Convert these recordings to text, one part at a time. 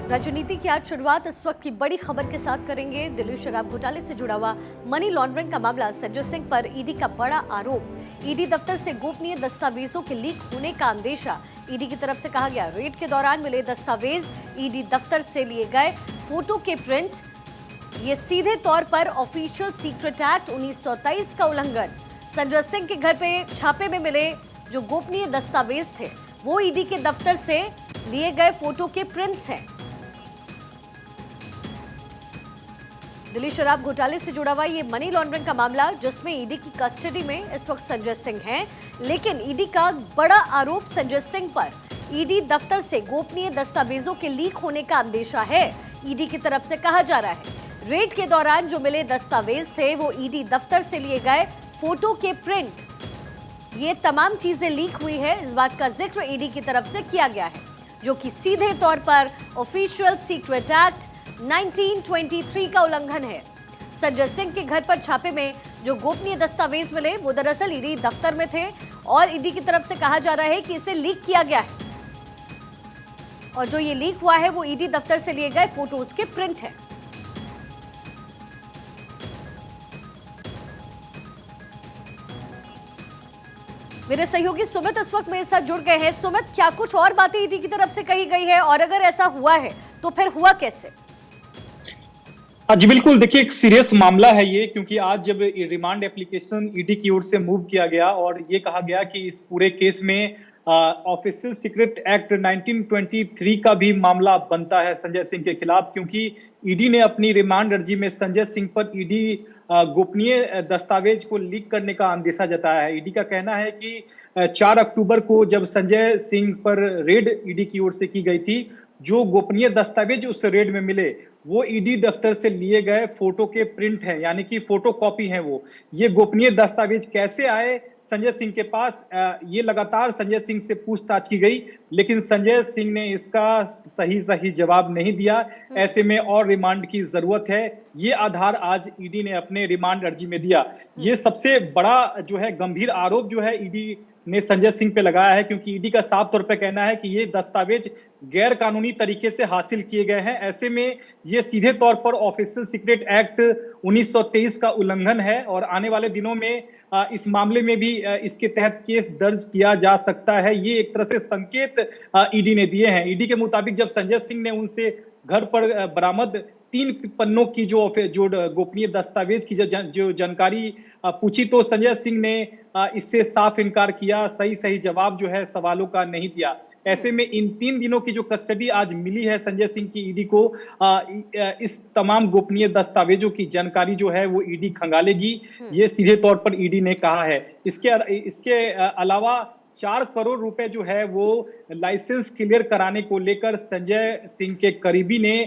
राजनीति की आज शुरुआत इस वक्त की बड़ी खबर के साथ करेंगे। दिल्ली शराब घोटाले से जुड़ा हुआ मनी लॉन्ड्रिंग का मामला, संजय सिंह पर ईडी का बड़ा आरोप। ईडी दफ्तर से गोपनीय दस्तावेजों के लीक होने का अंदेशा। ईडी की तरफ से कहा गया, रेड के दौरान मिले दस्तावेज ईडी दफ्तर से लिए गए फोटो के प्रिंट, ये सीधे तौर पर ऑफिशियल सीक्रेट एक्ट 1923 का उल्लंघन। संजय सिंह के घर पे छापे में मिले जो गोपनीय दस्तावेज थे वो ईडी के दफ्तर से लिए गए फोटो के प्रिंट्स हैं। दिल्ली शराब घोटाले से जुड़ा हुआ ये मनी लॉन्ड्रिंग का मामला, जिसमें ईडी की कस्टडी में इस वक्त संजय सिंह हैं, लेकिन ईडी का बड़ा आरोप संजय सिंह पर ईडी दफ्तर से गोपनीय दस्तावेजों के लीक होने का अंदेशा है। ईडी की तरफ से कहा जा रहा है, रेड के दौरान जो मिले दस्तावेज थे वो ईडी दफ्तर से लिए गए फोटो के प्रिंट, ये तमाम चीजें लीक हुई है। इस बात का जिक्र ईडी की तरफ से किया गया है, जो कि सीधे तौर पर ऑफिशियल सीक्रेट एक्ट 1923 का उल्लंघन है। संजय सिंह के घर पर छापे में जो गोपनीय दस्तावेज मिले वो दरअसल ईडी दफ्तर में थे और ईडी की तरफ से कहा जा रहा है कि इसे लीक किया गया है, और जो ये लीक हुआ है वो ईडी दफ्तर से लिए गए फोटोज के प्रिंट है। मेरे सहयोगी सुमित इस वक्त मेरे साथ जुड़ गए हैं। सुमित, क्या कुछ और बातें ईडी की तरफ से कही गई है, और अगर ऐसा हुआ है तो फिर हुआ कैसे? जी बिल्कुल, देखिए एक सीरियस मामला है ये, क्योंकि आज जब रिमांड एप्लीकेशन ईडी की ओर से मूव किया गया और ये कहा गया कि इस पूरे केस में ऑफिशियल सीक्रेट एक्ट 1923 का भी मामला बनता है संजय सिंह के खिलाफ, क्योंकि ईडी ने अपनी रिमांड अर्जी में संजय सिंह पर ईडी गोपनीय दस्तावेज को लीक करने का अंदेशा जताया है। ईडी का कहना है कि 4 अक्टूबर को जब संजय सिंह पर रेड ईडी की ओर से की गई थी, जो गोपनीय दस्तावेज उस रेड में मिले वो ईडी दफ्तर से लिए गए फोटो के प्रिंट हैं, यानी कि फोटो कॉपी हैं। वो ये गोपनीय दस्तावेज कैसे आए संजय सिंह के पास, ये लगातार संजय सिंह से पूछताछ की गई, लेकिन संजय सिंह ने इसका सही जवाब नहीं दिया। ऐसे में और रिमांड की जरूरत है। ये आधार आज ईडी ने अपने रिमांड अर्जी में दिया। ये सबसे बड़ा जो है गंभीर आरोप जो है ईडी ने संजय सिंह पे लगाया है, क्योंकि ईडी का साफ तौर पे कहना है कि ये दस्तावेज गैर कानूनी तरीके से हासिल किए गए हैं। ऐसे में ये सीधे तौर पर ऑफिशियल सीक्रेट एक्ट 1923 का उल्लंघन है, और आने वाले दिनों में इस मामले में भी इसके तहत केस दर्ज किया जा सकता है। ये एक तरह से संकेत ईडी ने दिए हैं। ईडी के मुताबिक जब संजय सिंह ने उनसे घर पर बरामद 3 पन्नों की जो गोपनीय दस्तावेज की जो जानकारी पूछी, तो संजय सिंह ने इससे साफ इनकार किया, सही जवाब जो है सवालों का नहीं दिया। ऐसे में इन 3 दिनों की जो कस्टडी आज मिली है संजय सिंह की ईडी को, इस तमाम गोपनीय दस्तावेजों की जानकारी जो है वो ईडी खंगालेगी, ये सीधे तौर पर ईडी ने कहा है। इसके अलावा 4 करोड़ रुपए जो है वो लाइसेंस क्लियर कराने को लेकर संजय सिंह के करीबी ने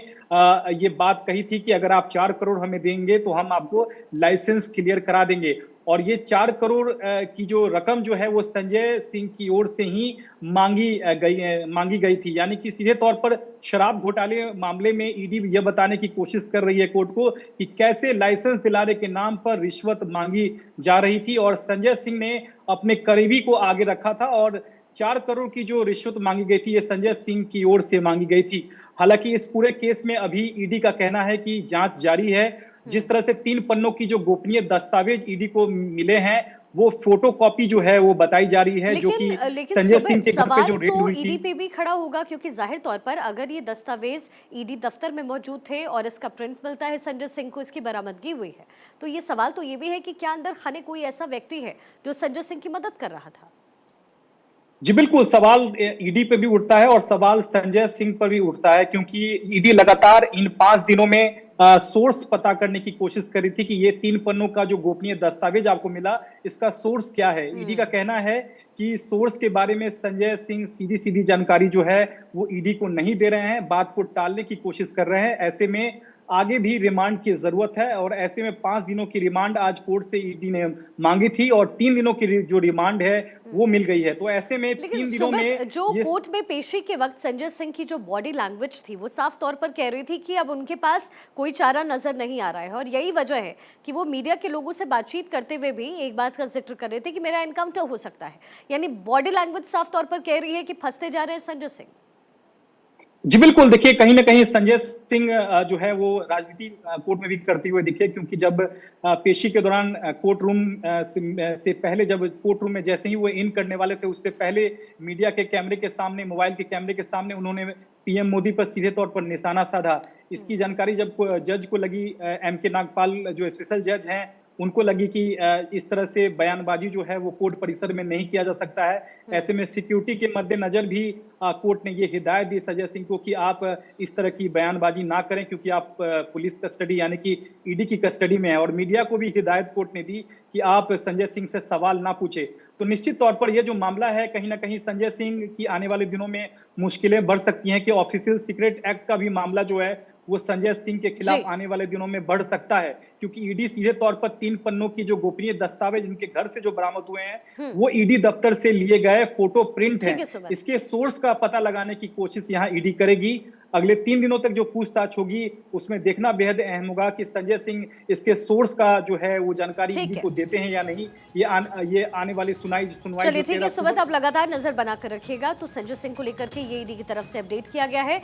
ये बात कही थी कि अगर आप 4 करोड़ हमें देंगे तो हम आपको लाइसेंस क्लियर करा देंगे। और ये 4 करोड़ की जो रकम जो है वो संजय सिंह की ओर से ही मांगी गई थी, यानी कि सीधे तौर पर शराब घोटाले मामले में ईडी यह बताने की कोशिश कर रही है कोर्ट को कि कैसे लाइसेंस दिलाने के नाम पर रिश्वत मांगी जा रही थी, और संजय सिंह ने अपने करीबी को आगे रखा था, और 4 करोड़ की जो रिश्वत मांगी गई थी ये संजय सिंह की ओर से मांगी गई थी। हालांकि इस पूरे केस में अभी ईडी का कहना है कि जांच जारी है। जिस तरह से 3 पन्नों की जो गोपनीय दस्तावेज ईडी को मिले हैं वो फोटो कॉपी जो है वो बताई जा रही है, जो कि संजय सिंह के घर पे जो रेड हुई थी। ईडी पे भी खड़ा होगा, क्योंकि जाहिर तौर पर अगर ये दस्तावेज ईडी दफ्तर में मौजूद थे और इसका प्रिंट मिलता है संजय सिंह को, इसकी बरामदगी हुई है, तो ये सवाल तो ये भी है कि क्या अंदर खाने कोई ऐसा व्यक्ति है जो संजय सिंह की मदद कर रहा था? जी बिल्कुल, सवाल ईडी पे भी उठता है और सवाल संजय सिंह पर भी उठता है, क्योंकि ईडी लगातार इन 5 दिनों में सोर्स पता करने की कोशिश करी थी कि ये 3 पन्नों का जो गोपनीय दस्तावेज आपको मिला इसका सोर्स क्या है। ईडी का कहना है कि सोर्स के बारे में संजय सिंह सीधी जानकारी जो है वो ईडी को नहीं दे रहे हैं, बात को टालने की कोशिश कर रहे हैं। ऐसे में आगे भी रिमांड की जरूरत है, और ऐसे में 5 दिनों की रिमांड आज कोर्ट से ईडी ने मांगी थी, और 3 दिनों की जो रिमांड है वो मिल गई है। तो ऐसे में 3 दिनों में जो कोर्ट में पेशी के वक्त संजय सिंह की जो बॉडी लैंग्वेज थी वो साफ तौर पर कह रही थी कि अब उनके पास कोई चारा नजर नहीं आ रहा है, और यही वजह है कि वो मीडिया के लोगों से बातचीत करते हुए भी एक बात का जिक्र कर रहे थे कि मेरा एनकाउंटर हो सकता है। यानी बॉडी लैंग्वेज साफ तौर पर कह रही है कि फंसते जा रहे हैं संजय सिंह। जी बिल्कुल, देखिए कहीं न कहीं संजय सिंह जो है वो राजनीति कोर्ट में भी करते हुए दिखे, क्योंकि जब पेशी के दौरान कोर्ट रूम से पहले जब कोर्ट रूम में जैसे ही वो इन करने वाले थे, उससे पहले मीडिया के कैमरे के सामने, मोबाइल के कैमरे के सामने उन्होंने पीएम मोदी पर सीधे तौर पर निशाना साधा। इसकी जानकारी जब जज को लगी, एम के नागपाल जो स्पेशल जज हैं, उनको लगी कि इस तरह से बयानबाजी जो है वो कोर्ट परिसर में नहीं किया जा सकता है। ऐसे में सिक्योरिटी के मद्देनजर भी कोर्ट ने ये हिदायत दी संजय सिंह को कि आप इस तरह की बयानबाजी ना करें, क्योंकि आप पुलिस कस्टडी यानी कि ईडी की कस्टडी में है। और मीडिया को भी हिदायत कोर्ट ने दी कि आप संजय सिंह से सवाल ना पूछे। तो निश्चित तौर पर यह जो मामला है, कहीं ना कहीं संजय सिंह की आने वाले दिनों में मुश्किलें बढ़ सकती हैं कि ऑफिशियल सीक्रेट एक्ट का भी मामला जो है वो संजय सिंह के खिलाफ आने वाले दिनों में बढ़ सकता है, क्योंकि ईडी सीधे तौर पर 3 पन्नों की जो गोपनीय दस्तावेज उनके घर से जो बरामद हुए हैं वो ईडी दफ्तर से लिए गए फोटो प्रिंट हैं। इसके सोर्स का पता लगाने की कोशिश यहाँ ईडी करेगी। अगले 3 दिनों तक जो पूछताछ होगी उसमें देखना बेहद अहम होगा कि संजय सिंह इसके सोर्स का जो है वो जानकारी ईडी को देते हैं या नहीं। ये आने वाली सुनवाई चलिए ठीक है सुमित, आप लगातार नजर बनाकर रखिएगा। तो संजय सिंह को लेकर के ये ईडी की तरफ से अपडेट किया गया है।